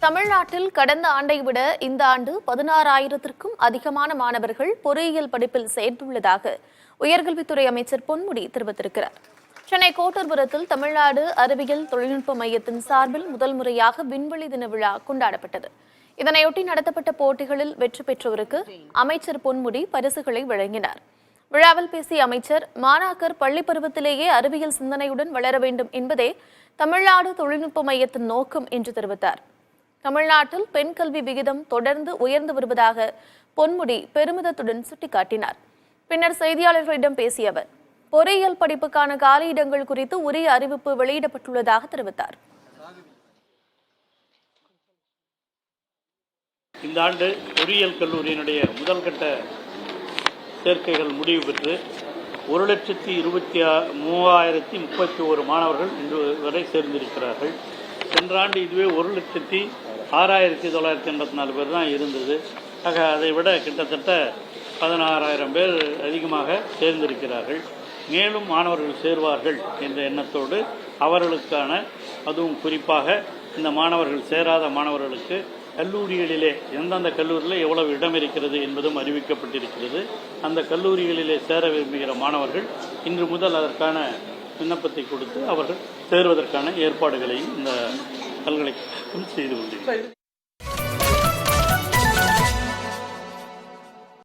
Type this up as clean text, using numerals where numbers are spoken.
தமிழ்நாட்டில் கடந்த ஆண்டை விட இந்த ஆண்டு 16,000க்கும் அதிகமான மாணவர்கள் பொறியியல் படிப்பில் சேர்ந்துள்ளதாக உயர்கல்வித்துறை அமைச்சர் பொன்முடி தெரிவித்திருக்கிறார். சென்னை கோட்டூர்புரத்தில் தமிழ்நாடு அறிவியல் தொழில்நுட்ப மையத்தின் சார்பில் முதல் முறையாக விண்வெளி தின விழா கொண்டாடப்பட்டது. இதனையொட்டி நடத்தப்பட்ட போட்டிகளில் வெற்றி பெற்றோருக்கு அமைச்சர் பொன்முடி பரிசுகளை வழங்கினார். விழாவில் பேசிய அமைச்சர், மாணாக்கர் பள்ளி பருவத்திலேயே அறிவியல் சிந்தனையுடன் வளர வேண்டும் என்பதே தமிழ்நாடு தொழில்நுட்ப மையத்தின் நோக்கம் என்று தெரிவித்தார். தமிழ்நாட்டில் பெண் கல்வி விகிதம் தொடர்ந்து உயர்ந்து வருவதாக பொன்முடி பெருமிதத்துடன் சுட்டிக்காட்டினார். பின்னர் செய்தியாளர்களிடம் பேசிய அவர், பொறியியல் படிப்புக்கான காலியிடங்கள் குறித்து உரிய அறிவிப்பு வெளியிடப்பட்டுள்ளதாக தெரிவித்தார். இந்த ஆண்டு பொறியியல் கல்லூரியினுடைய முதல் கட்ட சேர்க்கைகள் முடிவு பெற்று 1,23,031 மாணவர்கள் இன்று வரை சேர்ந்திருக்கிறார்கள். சென்ற ஆண்டு இதுவே 1,06,984 பேர் தான் இருந்தது. ஆக அதை விட கிட்டத்தட்ட 16,000 பேர் அதிகமாக சேர்ந்திருக்கிறார்கள். மேலும் மாணவர்கள் சேர்வார்கள் என்ற எண்ணத்தோடு அவர்களுக்கான, அதுவும் குறிப்பாக இந்த மாணவர்கள் சேராத மாணவர்களுக்கு கல்லூரிகளிலே எந்தெந்த கல்லூரியில் எவ்வளவு இடம் இருக்கிறது என்பதும் அறிவிக்கப்பட்டிருக்கிறது. அந்த கல்லூரிகளிலே சேர விரும்புகிற மாணவர்கள் இன்று முதல் அதற்கான விண்ணப்பத்தை கொடுத்து அவர்கள் சேருவதற்கான ஏற்பாடுகளையும் இந்த பல்கலைக்கழகம் செய்து கொண்டிருக்கிறது.